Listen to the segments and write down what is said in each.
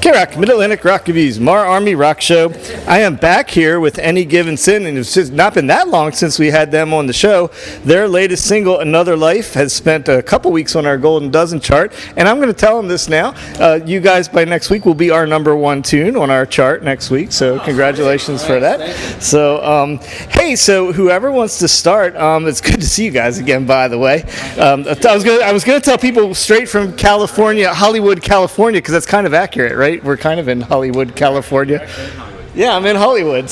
K-Rock, Mid-Atlantic Rock Reviews, MARR Army Rock Show. I am back here with Any Given Sin, and it's just not been that long since we had them on the show. Their latest single, Another Life, has spent a couple weeks on our Golden Dozen chart, and I'm going to tell them this now. You guys, by next week, will be our number one tune on our chart next week, so congratulations for that. So, hey, so whoever wants to start, it's good to see you guys again, by the way. I was going to tell people straight from California, Hollywood, California, because that's kind of accurate, right? We're kind of in Hollywood, California. Yeah, I'm in Hollywood,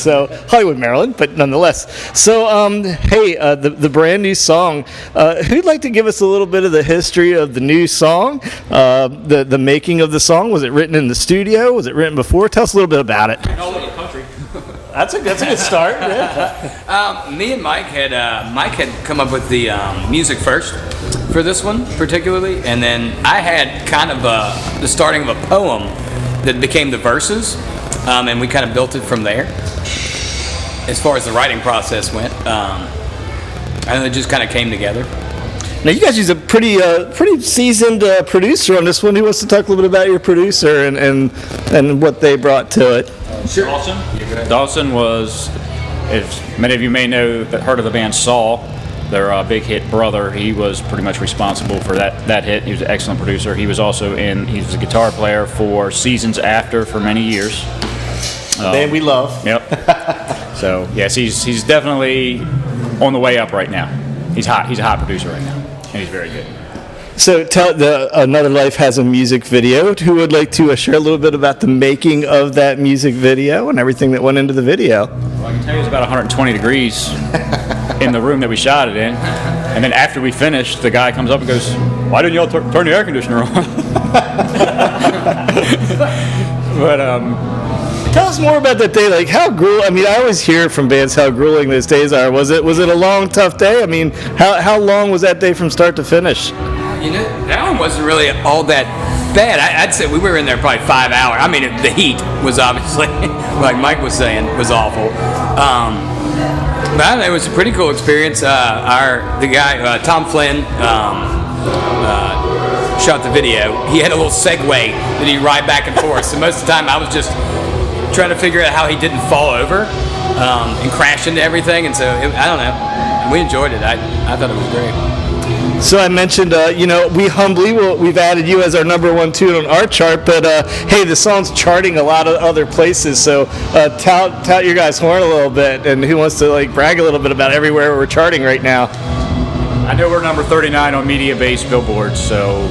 Maryland, but nonetheless. So, hey, the brand new song. Who'd like to give us a little bit of the history of the new song, the making of the song? Was it written in the studio? Was it written before? Tell us a little bit about it. That's a good start. Yeah. Me and Mike had come up with the music first for this one particularly, and then I had kind of the starting of a poem that became the verses, and we kind of built it from there as far as the writing process went, and it just kind of came together. Now you guys use a pretty seasoned producer on this one. Who wants to talk a little bit about your producer and what they brought to it? Sure. Dawson was, as many of you may know, heard of the band Saul, their big hit Brother. He was pretty much responsible for that hit. He was an excellent producer. He was also he was a guitar player for Seasons After for many years. Band we love. Yep. So yes, he's definitely on the way up right now. He's hot. He's a hot producer right now, and he's very good. So Another Life has a music video. Who would like to share a little bit about the making of that music video and everything that went into the video? Well, I can tell you it's about 120 degrees in the room that we shot it in. And then after we finished, the guy comes up and goes, "Why didn't y'all turn the air conditioner on?" But tell us more about that day. Like how grueling. I mean, I always hear from bands how grueling those days are. Was it a long, tough day? I mean, how long was that day from start to finish? You know, that one wasn't really all that bad. I'd say we were in there probably 5 hours. I mean, the heat was obviously, like Mike was saying, was awful. But I don't know, it was a pretty cool experience. The guy, Tom Flynn, shot the video. He had a little Segway that he'd ride back and forth. So most of the time I was just trying to figure out how he didn't fall over and crash into everything. And so, I don't know. We enjoyed it. I thought it was great. So I mentioned, we've added you as our number one tune on our chart, but hey, the song's charting a lot of other places, so tout your guys' horn a little bit, and who wants to brag a little bit about everywhere we're charting right now? I know we're number 39 on media-based billboards, so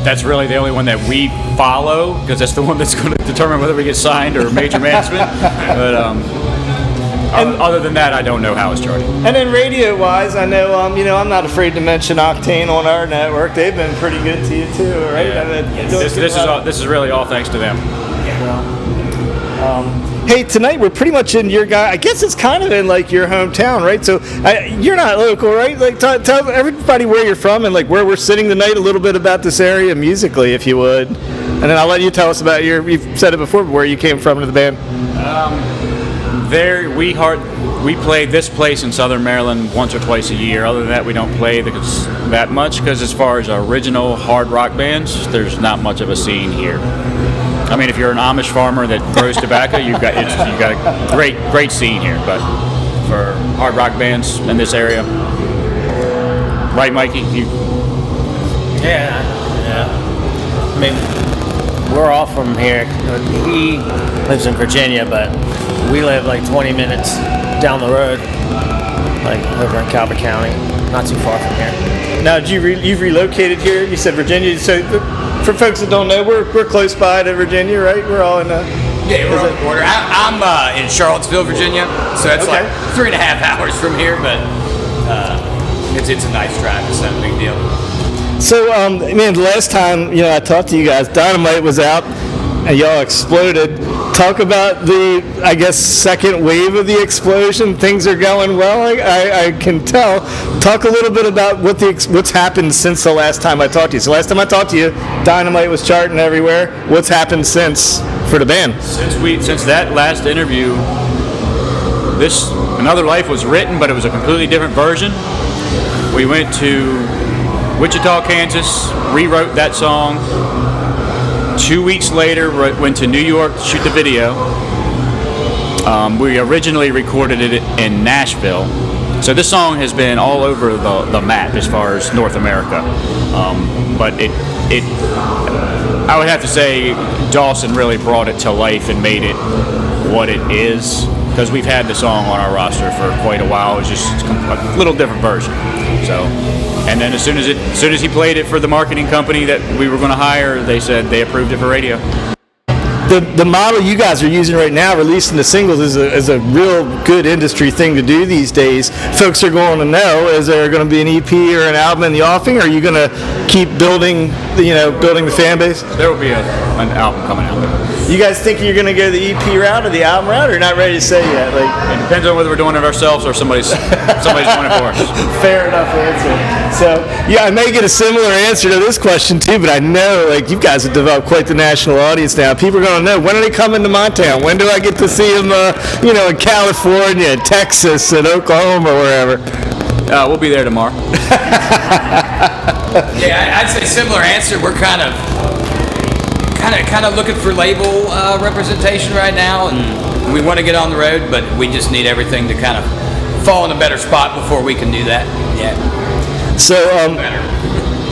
that's really the only one that we follow, because that's the one that's going to determine whether we get signed or major management, but other than that, I don't know how it's charting. And then radio-wise, I know, I'm not afraid to mention Octane on our network. They've been pretty good to you too, right? Yeah. This is really all thanks to them. Yeah. Hey, tonight we're pretty much in your guy. I guess it's kind of in your hometown, right? So you're not local, right? Tell everybody where you're from and where we're sitting tonight. A little bit about this area musically, if you would, and then I'll let you tell us about you've said it before, but where you came from to the band. We play this place in Southern Maryland once or twice a year. Other than that, we don't play that much because as far as original hard rock bands, there's not much of a scene here. I mean, if you're an Amish farmer that grows tobacco, you've got a great scene here. But for hard rock bands in this area, right, Mikey? Yeah. I mean, we're all from here. He lives in Virginia, but we live 20 minutes down the road, over in Calvert County, not too far from here. Now, you've relocated here? You said Virginia. So, for folks that don't know, we're close by to Virginia, right? We're all in the... Yeah, we're on the border. I'm in Charlottesville, Virginia, so it's 3.5 hours from here, but it's a nice drive. It's not a big deal. So, the last time, I talked to you guys, Dynamite was out, and y'all exploded. Talk about the, second wave of the explosion. Things are going well, I can tell. Talk a little bit about what's happened since the last time I talked to you. So last time I talked to you, Dynamite was charting everywhere. What's happened since for the band? Since that last interview, this Another Life was written, but it was a completely different version. We went to Wichita, Kansas, rewrote that song, 2 weeks later, went to New York to shoot the video. We originally recorded it in Nashville. So this song has been all over the map as far as North America. But I would have to say Dawson really brought it to life and made it what it is, because we've had the song on our roster for quite a while. It's just a little different version. So, and then as soon as he played it for the marketing company that we were going to hire, they said they approved it for radio. The model you guys are using right now, releasing the singles, is a real good industry thing to do these days. Folks are going to know, is there going to be an EP or an album in the offing? Or are you going to keep building the fan base? There will be an album coming out. You guys think you're going to go the EP route or the album route, or not ready to say yet? It depends on whether we're doing it ourselves or somebody's doing it for us. Fair enough answer. So, yeah, I may get a similar answer to this question too, but I know you guys have developed quite the national audience now. People are going to know, when are they coming to my town? When do I get to see them, in California, Texas, and Oklahoma, or wherever? We'll be there tomorrow. Yeah, I'd say similar answer. We're kind of looking for label representation right now, and we want to get on the road, but we just need everything to kind of fall in a better spot before we can do that. Yeah. So,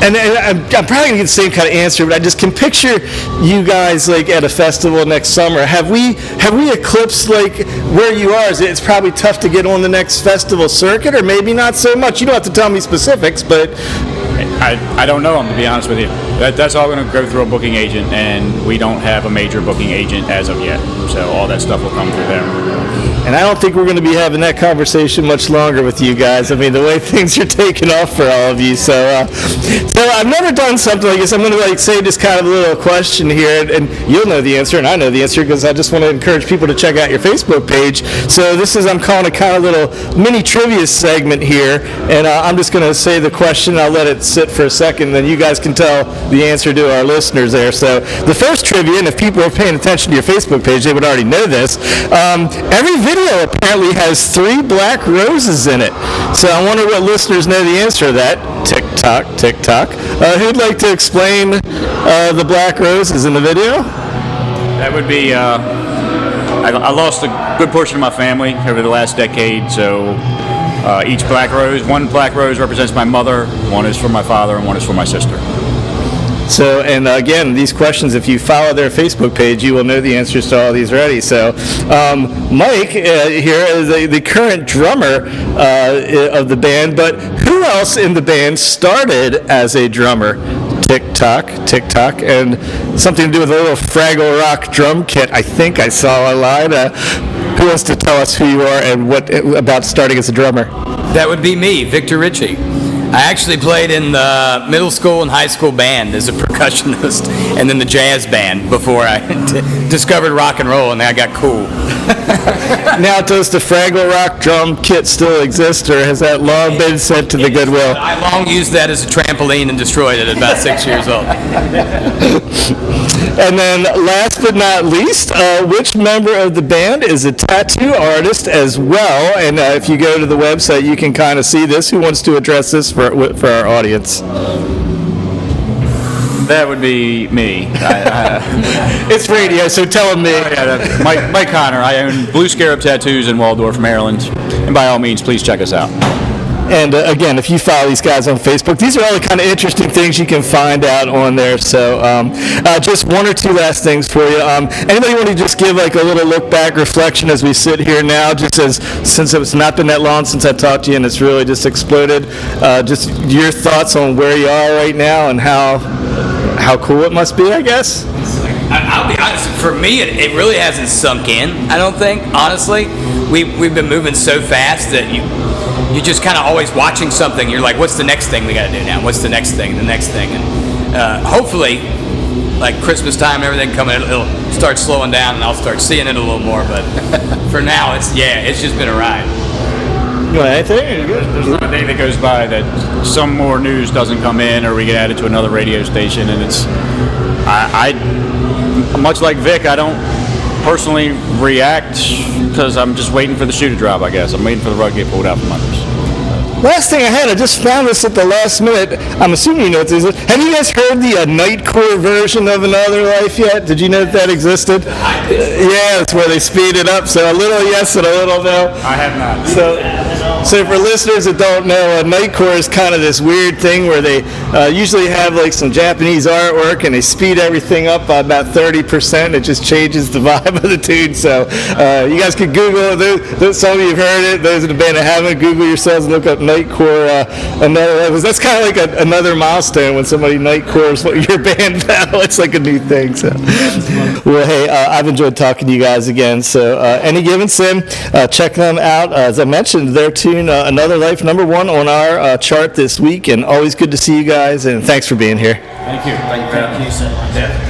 and I'm probably gonna get the same kind of answer, but I just can picture you guys at a festival next summer. Have we eclipsed where you are? It's probably tough to get on the next festival circuit, or maybe not so much. You don't have to tell me specifics, but I don't know them, to be honest with you. That's all going to go through a booking agent, and we don't have a major booking agent as of yet. So all that stuff will come through them. And I don't think we're going to be having that conversation much longer with you guys. I mean, the way things are taking off for all of you. So I've never done something like this. I'm going to say just kind of a little question here, and you'll know the answer, and I know the answer, because I just want to encourage people to check out your Facebook page. So I'm calling a kind of little mini trivia segment here, and I'm just going to say the question. I'll let it sit for a second, then you guys can tell the answer to our listeners there. So the first trivia, and if people are paying attention to your Facebook page, they would already know this. Every video apparently has 3 black roses in it. So I wonder what listeners know the answer to that. Tick tock, tick tock. Who'd like to explain the black roses in the video? That would be, I lost a good portion of my family over the last decade, so each one black rose represents my mother, one is for my father, and one is for my sister. So, and again, these questions, if you follow their Facebook page, you will know the answers to all these already. So, Mike here is the current drummer of the band, but who else in the band started as a drummer? Tick tock, and something to do with a little Fraggle Rock drum kit. I think I saw online. Who wants to tell us who you are and what about starting as a drummer? That would be me, Victor Ritchie. I actually played in the middle school and high school band as a percussionist, and then the jazz band before I discovered rock and roll, and I got cool. Now, does the Fraggle Rock drum kit still exist, or has that long been sent to the Goodwill? I long used that as a trampoline and destroyed it at about 6 years old. And then, last but not least, which member of the band is a tattoo artist as well? And if you go to the website, you can kind of see this. Who wants to address this for our audience? That would be me. It's radio, so tell them me. Oh, yeah, Mike Connor. I own Blue Scarab Tattoos in Waldorf, Maryland. And by all means, please check us out. And again, if you follow these guys on Facebook, these are all the kind of interesting things you can find out on there. So just one or two last things for you. Anybody want to just give a little look back reflection as we sit here now, just since it's not been that long since I talked to you and it's really just exploded, just your thoughts on where you are right now and how cool it must be, I guess? I'll be honest, for me, it really hasn't sunk in, I don't think, honestly. We've been moving so fast that you're just kind of always watching something. You're like, what's the next thing we got to do now? What's the next thing? And hopefully, like Christmas time and everything coming, it'll start slowing down and I'll start seeing it a little more. But for now, it's just been a ride. You want anything? There's not a day that goes by that some more news doesn't come in or we get added to another radio station. And it's, I much like Vic, I don't personally react because I'm just waiting for the shoe to drop, I guess. I'm waiting for the rug to get pulled out from under us. Last thing I had, I just found this at the last minute. I'm assuming you know what this is. Have you guys heard the Nightcore version of Another Life yet? Did you know that existed? Yeah, it's where they speed it up. So a little yes and a little no. I have not. So for listeners that don't know, Nightcore is kind of this weird thing where they usually have like some Japanese artwork and they speed everything up by about 30%. It just changes the vibe of the tune. So you guys can Google it. Some of you have heard it. Those in the band that haven't, Google yourselves and look up Nightcore. Another Life. That's kind of like another milestone when somebody Nightcores your band now. It's like a new thing. So, well, hey, I've enjoyed talking to you guys again. So Any Given Sin, check them out. As I mentioned, their tune Another Life, #1 on our chart this week, and always good to see you guys, and thanks for being here. Thank you. Thank you so much.